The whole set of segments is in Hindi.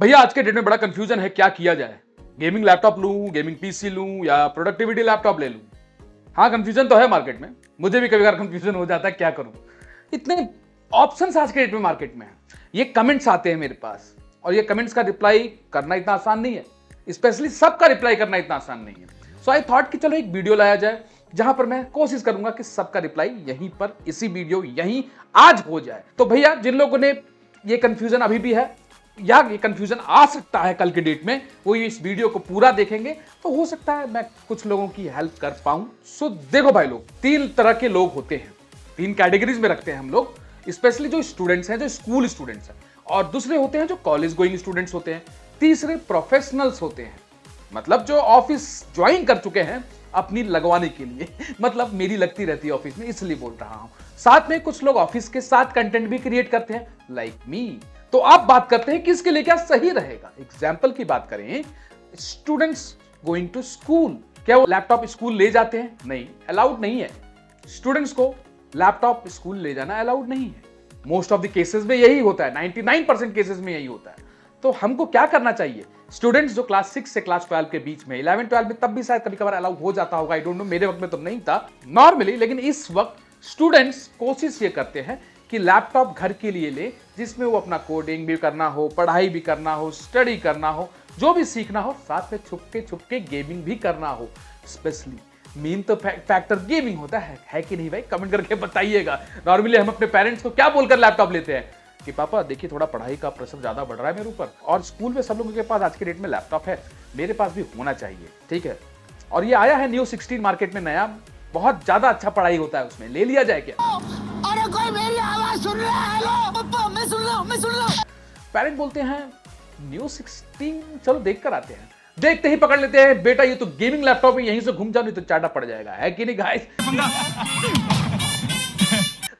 भैया आज के डेट में बड़ा कंफ्यूजन है, क्या किया जाए। गेमिंग लैपटॉप लूं, गेमिंग पीसी लूं या प्रोडक्टिविटी लैपटॉप ले लूं। हाँ, कंफ्यूजन तो है मार्केट में, मुझे भी कभी कभार कंफ्यूजन हो जाता है, क्या करूं। इतने ऑप्शंस आज के डेट में मार्केट में है। ये कमेंट्स आते हैं मेरे पास और ये कमेंट्स का रिप्लाई करना इतना आसान नहीं है, स्पेशली सबका रिप्लाई करना इतना आसान नहीं है। सो आई थॉट कि चलो एक वीडियो लाया जाए जहां पर मैं कोशिश करूंगा कि सबका रिप्लाई यहीं पर इसी वीडियो यहीं आज हो जाए। तो भैया जिन लोगों ने ये कंफ्यूजन अभी भी है या ये कंफ्यूजन आ सकता है कल के डेट में, वो इस वीडियो को पूरा देखेंगे तो हो सकता है मैं कुछ लोगों की हेल्प कर पाऊं। सो देखो भाई लोग, तीन तरह के लोग होते हैं, तीन कैटेगरीज में रखते हैं हम लोग, स्पेशली जो स्टूडेंट्स हैं, जो स्कूल स्टूडेंट्स हैं, और दूसरे होते हैं जो कॉलेज गोइंग स्टूडेंट्स होते हैं, तीसरे प्रोफेशनल्स होते हैं, मतलब जो ऑफिस ज्वाइन कर चुके हैं अपनी लगवाने के लिए मतलब मेरी लगती रहती है ऑफिस में, इसलिए बोल रहा हूं। साथ में कुछ लोग ऑफिस के साथ कंटेंट भी क्रिएट करते हैं लाइक मी। तो आप बात करते हैं कि इसके लिए क्या सही रहेगा। एग्जाम्पल की बात करें, स्टूडेंट्स गोइंग टू स्कूल, क्या वो लैपटॉप स्कूल ले जाते हैं? नहीं, अलाउड नहीं है। स्टूडेंट्स को लैपटॉप स्कूल ले जाना अलाउड नहीं है। मोस्ट ऑफ द केसेस में यही होता है, 99% केसेस में यही होता है। तो हमको क्या करना चाहिए? स्टूडेंट्स जो क्लास 6 से क्लास 12 के बीच में, 11-12 में तब भी शायद कभी कभार अलाउ हो जाता होगा, आई डोंट नो, मेरे वक्त में तो नहीं था नॉर्मली, लेकिन इस वक्त स्टूडेंट्स कोशिश ये करते हैं कि लैपटॉप घर के लिए ले, जिसमें वो अपना कोडिंग भी करना हो, पढ़ाई भी करना हो, स्टडी करना हो, जो भी सीखना हो, साथ में छुपके गेमिंग भी करना हो। स्पेशली मेन तो फैक्टर गेमिंग होता है कि नहीं भाई? कमेंट करके बताइएगा। नॉर्मली हम अपने पेरेंट्स को क्या बोलकर लैपटॉप लेते हैं कि पापा देखिए थोड़ा पढ़ाई का प्रेशर ज्यादा बढ़ रहा है मेरे ऊपर, और स्कूल में सब लोगों के पास आज के डेट में लैपटॉप है, मेरे पास भी होना चाहिए, ठीक है। और ये आया है न्यू 16 मार्केट में नया, बहुत ज्यादा अच्छा पढ़ाई होता है उसमें, ले लिया जाए क्या? अरे कोई मेरी आवाज सुन रहा है? हेलो पप्पा, मैं सुन रहा हूं। पेरेंट बोलते हैं न्यू 16, चलो देख कर आते हैं। देखते ही पकड़ लेते हैं, बेटा ये तो गेमिंग लैपटॉप है, यहीं से घूम जाओ नहीं तो चाटा पड़ जाएगा, है कि नहीं गाइस?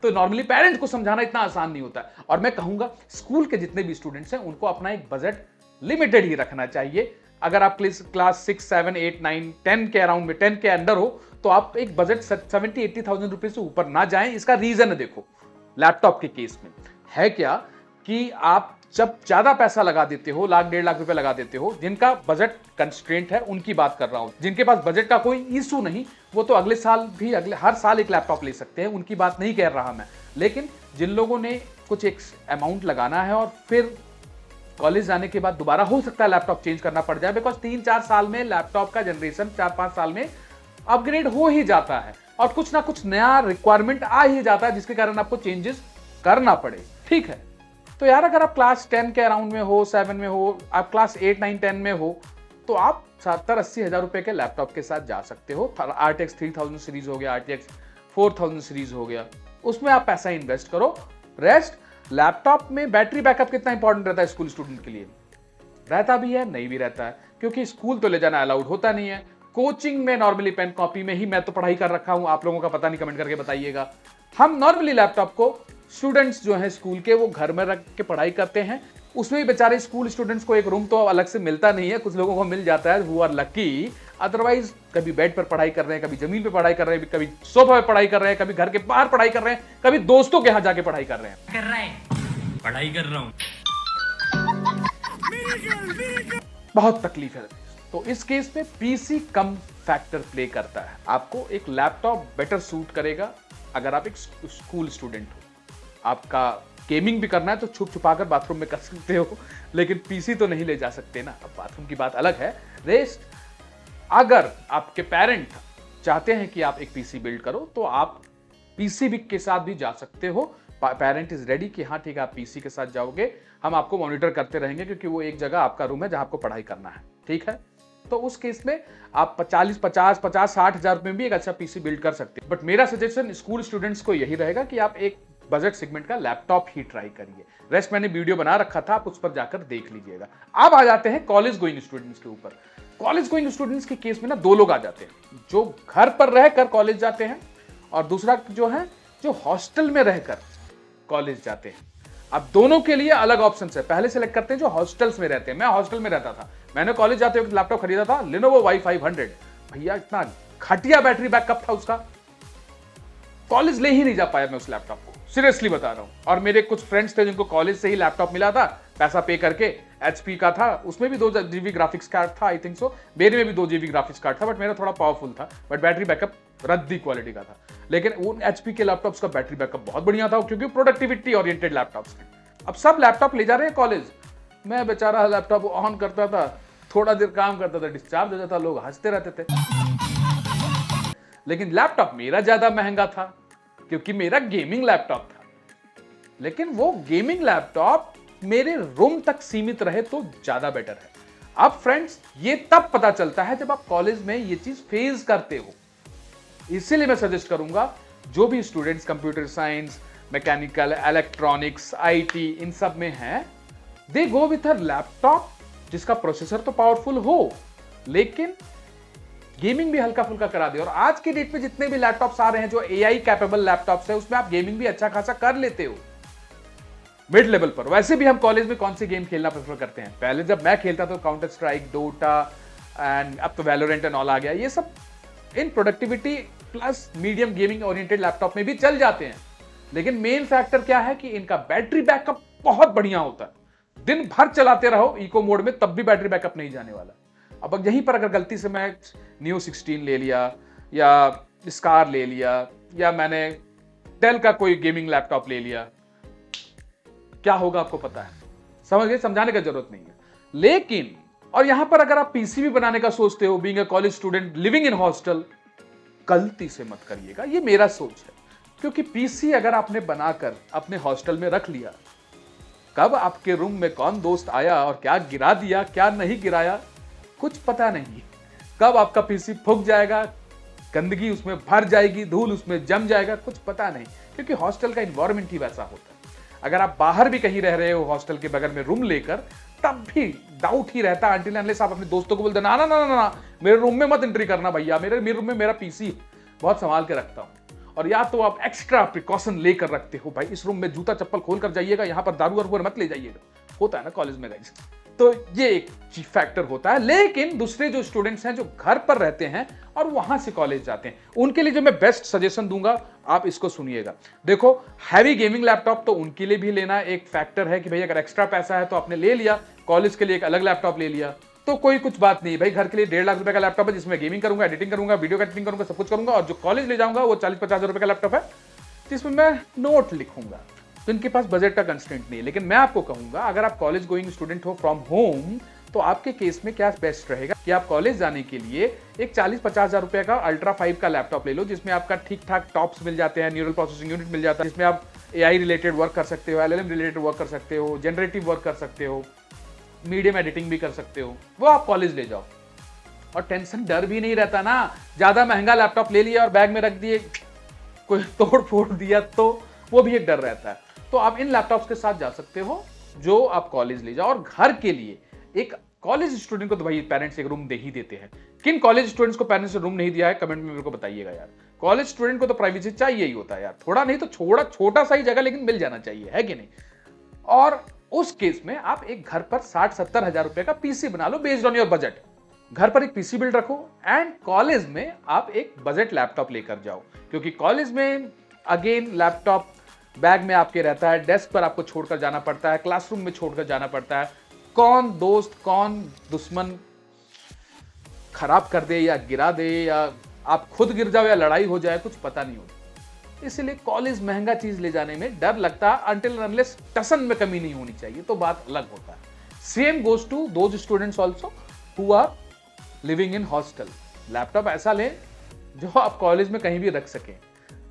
तो नॉर्मली पेरेंट्स को समझाना इतना आसान नहीं होता। और मैं कहूंगा स्कूल के जितने भी स्टूडेंट्स हैं उनको अपना एक बजट लिमिटेड ही रखना चाहिए। अगर आप क्लास 6, 7, 8, 9, 10 के अराउंड में, 10 के अंडर हो, तो आप एक बजट 70-80,000 रुपए से ऊपर ना जाएं। इसका रीजन है, देखो लैपटॉप के केस में है क्या कि आप जब ज्यादा पैसा लगा देते हो, लाख 1.5 लाख रुपए लगा देते हो, जिनका बजट कंस्ट्रेंट है उनकी बात कर रहा हूं, जिनके पास बजट का कोई इशू नहीं, वो तो अगले साल भी हर साल एक लैपटॉप ले सकते हैं, उनकी बात नहीं कह रहा मैं। लेकिन जिन लोगों ने कुछ एक अमाउंट लगाना है और फिर कॉलेज जाने के बाद दोबारा हो सकता है लैपटॉप चेंज करना पड़ जाए, बिकॉज 3-4 साल में लैपटॉप का जनरेशन 4-5 साल में अपग्रेड हो ही जाता है और कुछ ना कुछ नया रिक्वायरमेंट आ ही जाता है, जिसके कारण आपको चेंजेस करना पड़े, ठीक है। तो यार अगर आप क्लास 10 के अराउंड में हो, 7 में हो, आप क्लास 8, 9, 10 में हो, तो आप 70-80 हजार रुपए के लैपटॉप के साथ जा सकते हो। RTX 3000 सीरीज हो गया, RTX 4000 सीरीज हो गया, उसमें आप पैसा इन्वेस्ट करो। रेस्ट लैपटॉप में बैटरी बैकअप कितना इंपॉर्टेंट रहता है स्कूल स्टूडेंट के लिए? रहता भी है, नहीं भी रहता है, क्योंकि स्कूल तो ले जाना अलाउड होता नहीं है। कोचिंग में नॉर्मली पेन कॉपी में ही मैं तो पढ़ाई कर रखा हूं, आप लोगों का पता नहीं, कमेंट करके बताइएगा। हम नॉर्मली लैपटॉप को स्टूडेंट्स जो हैं स्कूल के, वो घर में रख के पढ़ाई करते हैं। उसमें भी बेचारे स्कूल स्टूडेंट्स को एक रूम तो अलग से मिलता नहीं है, कुछ लोगों को मिल जाता है, हु आर लकी। अदरवाइज कभी बेड पर पढ़ाई कर रहे हैं, कभी जमीन पर पढ़ाई कर रहे हैं, कभी सोफा पर पढ़ाई कर रहे हैं, कभी घर के बाहर पढ़ाई कर रहे हैं, कभी दोस्तों के यहाँ जाके पढ़ाई कर रहे हैं। पढ़ाई कर रहा हूं। बहुत तकलीफ है। तो इस केस में पीसी कम फैक्टर प्ले करता है। आपको एक लैपटॉप बेटर सूट करेगा अगर आप एक स्कूल स्टूडेंट हो। आपका गेमिंग भी करना है तो छुप छुपाकर बाथरूम में कर सकते हो, लेकिन पीसी तो नहीं ले जा सकते ना। अब बाथरूम की बात अलग है। रेस्ट अगर आपके पेरेंट चाहते हैं कि आप एक पीसी बिल्ड करो तो आप पीसी भी के साथ भी जा सकते हो। पेरेंट इज रेडी कि हाँ ठीक है आप पीसी के साथ जाओगे, हम आपको मॉनिटर करते रहेंगे, क्योंकि वो एक जगह आपका रूम है जहां आपको पढ़ाई करना है, ठीक है। तो उस केस में आप 50-60 हजार रुपए में भी एक अच्छा पीसी बिल्ड कर सकते हैं। बट मेरा सजेशन स्कूल स्टूडेंट्स को यही रहेगा कि आप एक बजट सेगमेंट का लैपटॉप ही ट्राई करिए। रेस्ट मैंने वीडियो बना रखा था, आप उस पर जाकर देख लीजिएगा। अब आ जाते हैं कॉलेज गोइंग स्टूडेंट्स के ऊपर। कॉलेज गोइंग स्टूडेंट्स के केस में ना दो लोग आ जाते हैं, जो घर पर रहकर कॉलेज जाते हैं, और दूसरा जो है जो हॉस्टल में रहकर कॉलेज जाते हैं। अब दोनों के लिए अलग ऑप्शंस है। पहले सेलेक्ट करते हैं जो हॉस्टल्स में रहते हैं। मैं हॉस्टल में रहता था, मैंने कॉलेज जाते वक्त लैपटॉप खरीदा था Lenovo Y500। भैया इतना घटिया बैटरी बैकअप था उसका, कॉलेज ले ही नहीं जा पाया मैं उस लैपटॉप को, सीरियसली बता रहा हूं। और मेरे कुछ फ्रेंड्स थे जिनको कॉलेज से ही लैपटॉप मिला था पैसा पे करके, HP का था, उसमें भी 2 GB ग्राफिक्स कार्ड था, आई थिंक सो। मेरे में भी 2 GB ग्राफिक्स कार्ड था, बट मेरा थोड़ा पावरफुल था, बट बैटरी बैकअप रद्दी क्वालिटी का था। लेकिन उन HP के लैपटॉप्स का बैटरी बैकअप बहुत बढ़िया था, क्योंकि प्रोडक्टिविटी ओरिएंटेड लैपटॉप्स थे। अब सब लैपटॉप ले जा रहे हैं कॉलेज, मैं बेचारा लैपटॉप ऑन करता था, थोड़ा देर काम करता था, डिस्चार्ज हो जाता, लोग हंसते रहते थे। लेकिन लैपटॉप मेरा ज्यादा महंगा था, क्योंकि मेरा गेमिंग लैपटॉप था। लेकिन वो गेमिंग लैपटॉप मेरे रूम तक सीमित रहे तो ज्यादा बेटर है। अब फ्रेंड्स, ये तब पता चलता है जब आप कॉलेज में ये चीज फेस करते हो। इसीलिए मैं सजेस्ट करूंगा, जो भी students computer science, mechanical, electronics, IT इन सब में हैं, दे गो विथ अ लैपटॉप जिसका प्रोसेसर तो पावरफुल हो, लेकिन गेमिंग भी हल्का फुल्का करा दे। और आज के डेट में जितने भी लैपटॉप्स आ रहे हैं जो AI कैपेबल लैपटॉप्स है, उसमें आप गेमिंग भी अच्छा खासा कर लेते हो मिड लेवल पर। वैसे भी हम कॉलेज में कौन सी गेम खेलना प्रेफर करते हैं? पहले जब मैं खेलता था काउंटर स्ट्राइक, डोटा, एंड अब तो वैलोरेंट एंड ऑल आ गया। ये सब इन productivity plus medium gaming oriented laptop में भी चल जाते हैं। लेकिन मेन फैक्टर क्या है कि इनका बैटरी बैकअप बहुत बढ़िया होता है। दिन भर चलाते रहो इको मोड में, तब भी बैटरी बैकअप नहीं जाने वाला। अब यहीं पर अगर गलती से मैं Neo 16 ले लिया, या स्कार ले लिया, या मैंने डेल का कोई गेमिंग लैपटॉप ले लिया, क्या होगा आपको पता है? समझ गए? समझाने का जरूरत नहीं है। लेकिन और यहां पर अगर आप पीसी भी बनाने का सोचते हो, being a college student living in hostel, गलती से मत करिएगा, ये मेरा सोच है। क्योंकि पीसी अगर आपने बनाकर अपने हॉस्टल में रख लिया, कब आपके रूम में कौन दोस्त आया और क्या गिरा दिया, क्या नहीं गिराया, कुछ पता नहीं। कब आपका पीसी फूक जाएगा, गंदगी उसमें भर जाएगी, धूल उसमें जम जाएगा, कुछ पता नहीं। क्योंकि हॉस्टल का इन्वायरमेंट ही वैसा होता है। अगर आप बाहर भी कहीं रह रहे हो हॉस्टल के बगल में रूम लेकर, तब भी डाउट ही रहता है, अनटिल अनलेस आप अपने दोस्तों को बोल देना, ना ना ना ना, मेरे रूम में मत एंट्री करना भैया, मेरे रूम में मेरा पीसी बहुत संभाल के रखता हूं। और या तो आप एक्स्ट्रा प्रिकॉशन लेकर रखते हो, भाई इस रूम में जूता चप्पल खोल कर जाइएगा, यहां पर दारू वारू मत ले जाइएगा, होता है ना कॉलेज में गाइस। तो ये एक फैक्टर होता है। लेकिन दूसरे जो स्टूडेंट्स हैं जो घर पर रहते हैं और वहां से कॉलेज जाते हैं, उनके लिए जो मैं बेस्ट सजेशन दूंगा, आप इसको सुनिएगा। देखो, हैवी गेमिंग लैपटॉप तो उनके लिए भी लेना एक फैक्टर है कि भाई अगर एक्स्ट्रा पैसा है तो आपने ले लिया, कॉलेज के लिए एक अलग लैपटॉप ले लिया तो कोई कुछ बात नहीं। भाई घर के लिए 1.5 लाख रुपए का लैपटॉप है, जिसमें गेमिंग करूंगा, एडिटिंग करूंगा, वीडियो एडिटिंग करूंगा, सब कुछ करूंगा। और जो कॉलेज ले जाऊंगा वो 40-50 रुपए का लैपटॉप है, जिसमें मैं नोट लिखूंगा। तो इनके पास बजट का कंस्ट्रेंट नहीं है। लेकिन मैं आपको कहूंगा, अगर आप कॉलेज गोइंग स्टूडेंट हो फ्रॉम होम, तो आपके केस में क्या बेस्ट रहेगा कि आप कॉलेज जाने के लिए एक 40-50 हजार रुपए का अल्ट्रा 5 का लैपटॉप ले लो, जिसमें आपका ठीक ठाक टॉप्स मिल जाते हैं, न्यूरल प्रोसेसिंग यूनिट मिल जाता है, जिसमें आप AI रिलेटेड वर्क कर सकते हो, LLM रिलेटेड वर्क कर सकते हो, जनरेटिव वर्क कर सकते हो, मीडियम एडिटिंग भी कर सकते हो। वो आप कॉलेज ले जाओ और टेंशन डर भी नहीं रहता ना। ज्यादा महंगा लैपटॉप ले लिया और बैग में रख दिए, कोई तोड़ फोड़ दिया, तो वो भी एक डर रहता है। तो आप इन लैपटॉप्स के साथ जा सकते हो जो आप कॉलेज ले जाओ। और घर के लिए एक कॉलेज स्टूडेंट को तो भाई पेरेंट्स एक रूम दे ही देते हैं। किन कॉलेज स्टूडेंट्स को पेरेंट्स ने रूम नहीं दिया है, कमेंट में मेरे को बताइएगा यार। कॉलेज स्टूडेंट को तो प्राइवेसी चाहिए ही होता है यार, थोड़ा नहीं तो छोटा सा ही जगह लेकिन मिल जाना चाहिए, है कि नहीं? और उस केस में आप एक घर पर 60-70 हजार रुपए का पीसी बना लो बेस्ड ऑन योर बजट। घर पर एक पीसी बिल्ड रखो एंड कॉलेज में आप एक बजट लैपटॉप लेकर जाओ। क्योंकि कॉलेज में अगेन लैपटॉप बैग में आपके रहता है, डेस्क पर आपको छोड़कर जाना पड़ता है, क्लासरूम में छोड़कर जाना पड़ता है। कौन दोस्त कौन दुश्मन खराब कर दे या गिरा दे, या आप खुद गिर जाओ या लड़ाई हो जाए, कुछ पता नहीं होता। इसलिए कॉलेज महंगा चीज ले जाने में डर लगता है, अनटिल अनलेस टसन में कमी नहीं होनी चाहिए, तो बात अलग होता है। Same goes to those students also who are living in hostel. Laptop ऐसा लें जो आप कॉलेज में कहीं भी रख सकें।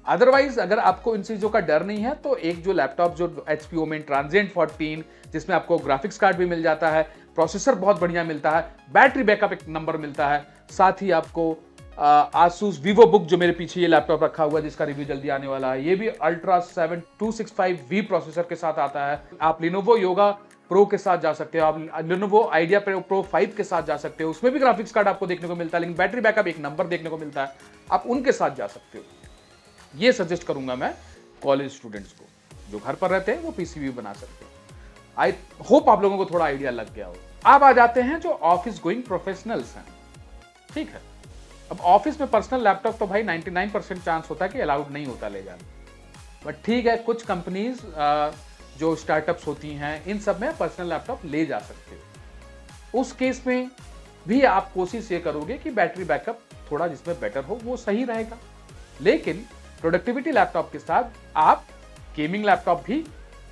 अदरवाइज अगर आपको इन चीजों का डर नहीं है, तो एक जो लैपटॉप जो HP ओमेन ट्रांजिएंट 14, जिसमें आपको ग्राफिक्स कार्ड भी मिल जाता है, प्रोसेसर बहुत बढ़िया मिलता है, बैटरी बैकअप एक नंबर मिलता है, साथ ही आपको आसूस VivoBook जो मेरे पीछे ये लैपटॉप रखा हुआ है जिसका रिव्यू जल्दी आने वाला है, ये भी अल्ट्रा 7 265V प्रोसेसर के साथ आता है। आप Lenovo Yoga Pro के साथ जा सकते हो, आप Lenovo Idea Pro 5 के साथ जा सकते हो, उसमें भी ग्राफिक्स कार्ड आपको देखने को मिलता है, लेकिन बैटरी बैकअप एक नंबर देखने को मिलता है, आप उनके साथ जा सकते हो। ये सजेस्ट करूंगा मैं कॉलेज स्टूडेंट्स को, जो घर पर रहते हैं वो पीसी भी बना सकते हैं। आई होप आप लोगों को थोड़ा आइडिया लग गया हो। अब आ जाते हैं जो ऑफिस गोइंग प्रोफेशनल्स हैं। ठीक है, अब ऑफिस में पर्सनल लैपटॉप तो भाई 99% चांस होता है कि अलाउड नहीं होता ले जाना, बट ठीक है, कुछ कंपनीज जो स्टार्टअप्स होती हैं, इन सब में पर्सनल लैपटॉप ले जा सकते हो। उस केस में भी आप कोशिश ये करोगे कि बैटरी बैकअप थोड़ा जिसमें बेटर हो, वो सही रहेगा। लेकिन प्रोडक्टिविटी लैपटॉप के साथ आप गेमिंग लैपटॉप भी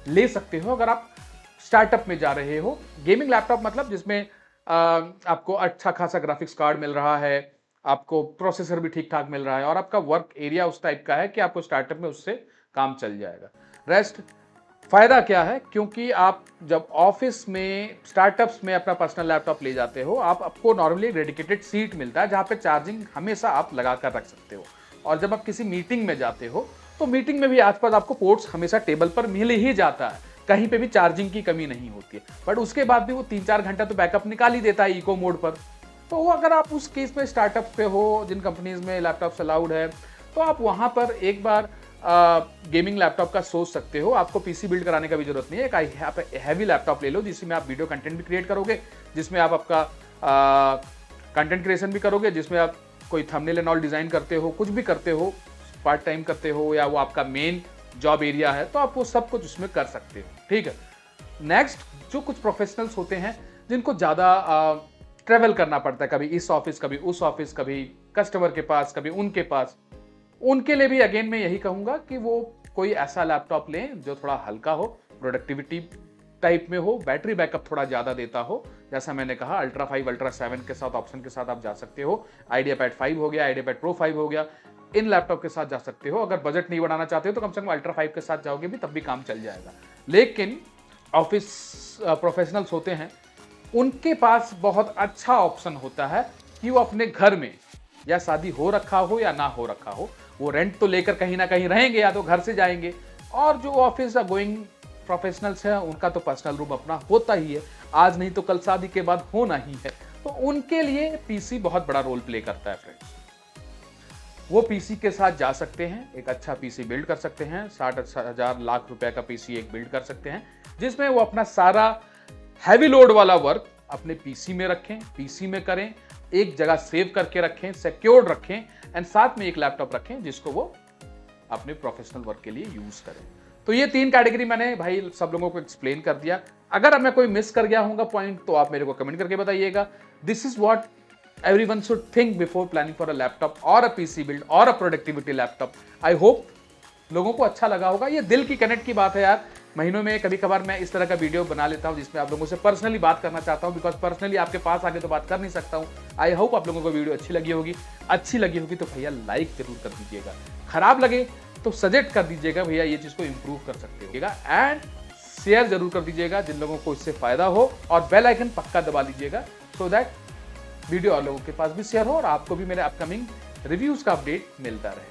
ले सकते हो अगर आप स्टार्टअप में जा रहे हो। गेमिंग लैपटॉप मतलब जिसमें आपको अच्छा खासा ग्राफिक्स कार्ड मिल रहा है, आपको प्रोसेसर भी ठीक ठाक मिल रहा है और आपका वर्क एरिया उस टाइप का है कि आपको स्टार्टअप में उससे काम चल जाएगा। रेस्ट फायदा क्या है, क्योंकि आप जब ऑफिस में स्टार्टअप्स में अपना पर्सनल लैपटॉप ले जाते हो, आपको नॉर्मली डेडिकेटेड सीट मिलता है जहां पे चार्जिंग हमेशा आप लगा कर रख सकते हो। और जब आप किसी मीटिंग में जाते हो तो मीटिंग में भी आसपास आपको पोर्ट्स हमेशा टेबल पर मिल ही जाता है, कहीं पे भी चार्जिंग की कमी नहीं होती है। बट उसके बाद भी वो 3-4 घंटा तो बैकअप निकाल ही देता है इको मोड पर। तो वो अगर आप उस केस में स्टार्टअप पे हो, जिन कंपनीज में लैपटॉप्स अलाउड है, तो आप वहां पर एक बार गेमिंग लैपटॉप का सोच सकते हो। आपको पीसी बिल्ड कराने का भी जरूरत नहीं है, एक हैवी लैपटॉप ले लो जिसमें आप वीडियो कंटेंट भी क्रिएट करोगे, जिसमें आप आपका कंटेंट क्रिएशन भी करोगे, जिसमें आप कोई थंबनेल एंड ऑल डिजाइन करते हो, कुछ भी करते हो, पार्ट टाइम करते हो या वो आपका मेन जॉब एरिया है, तो आप वो सब कुछ उसमें कर सकते हो। ठीक है। नेक्स्ट, जो कुछ प्रोफेशनल्स होते हैं जिनको ज़्यादा ट्रेवल करना पड़ता है, कभी इस ऑफिस कभी उस ऑफिस, कभी कस्टमर के पास कभी उनके पास, उनके लिए भी अगेन मैं यही कहूँगा कि वो कोई ऐसा लैपटॉप लें जो थोड़ा हल्का हो, प्रोडक्टिविटी टाइप में हो, बैटरी बैकअप थोड़ा ज़्यादा देता हो। जैसा मैंने कहा अल्ट्रा 5, अल्ट्रा 7 के साथ ऑप्शन के साथ आप जा सकते हो। आइडियापैड 5 हो गया, आइडियापैड प्रो 5 हो गया, इन लैपटॉप के साथ जा सकते हो। अगर बजट नहीं बढ़ाना चाहते हो तो कम से कम अल्ट्रा 5 के साथ जाओगे भी तब भी काम चल जाएगा। लेकिन ऑफिस प्रोफेशनल्स होते हैं, उनके पास बहुत अच्छा ऑप्शन होता है कि वो अपने घर में, या शादी हो रखा हो या ना हो रखा हो, वो रेंट तो लेकर कहीं ना कहीं रहेंगे या तो घर से जाएंगे। और जो ऑफिस गोइंग प्रोफेशनल्स हैं उनका तो पर्सनल रूम अपना होता ही है, आज नहीं तो कल शादी के बाद होना ही है। तो उनके लिए पीसी बहुत बड़ा रोल प्ले करता है फ्रेंड्स। वो पीसी के साथ जा सकते हैं, एक अच्छा पीसी बिल्ड कर सकते हैं, 60,000 लाख रुपए का पीसी एक बिल्ड कर सकते हैं, जिसमें वो अपना सारा हैवी लोड वाला वर्क अपने पीसी में रखें, पीसी में करें, एक जगह सेव करके रखें, सिक्योर्ड रखें, एंड साथ में एक लैपटॉप रखें जिसको वो अपने प्रोफेशनल वर्क के लिए यूज करें। तो ये 3 कैटेगरी मैंने भाई सब लोगों को एक्सप्लेन कर दिया। अगर मैं कोई मिस कर गया हूँगा पॉइंट तो आप मेरे को कमेंट करके बताइएगा। This is what everyone should think before planning for a laptop or a PC build or a productivity laptop. I hope लोगों को अच्छा लगा होगा। ये दिल की कनेक्ट की बात है यार। महीनों में कभी कभार मैं इस तरह का वीडियो बना लेता हूँ जिसमें आप लोगों से पर्सनली बात करना चाहता हूँ, बिकॉज पर्सनली आपके पास आगे तो बात कर नहीं सकता हूँ। आई होप आप लोगों को वीडियो अच्छी लगी होगी तो भैया लाइक जरूर कर दीजिएगा, खराब लगे तो सजेस्ट कर दीजिएगा भैया ये चीज को इंप्रूव कर सकते हो, एंड शेयर जरूर कर दीजिएगा जिन लोगों को इससे फायदा हो, और बेल आइकन पक्का दबा लीजिएगा सो दैट वीडियो और लोगों के पास भी शेयर हो और आपको भी मेरे अपकमिंग रिव्यूज का अपडेट मिलता रहे।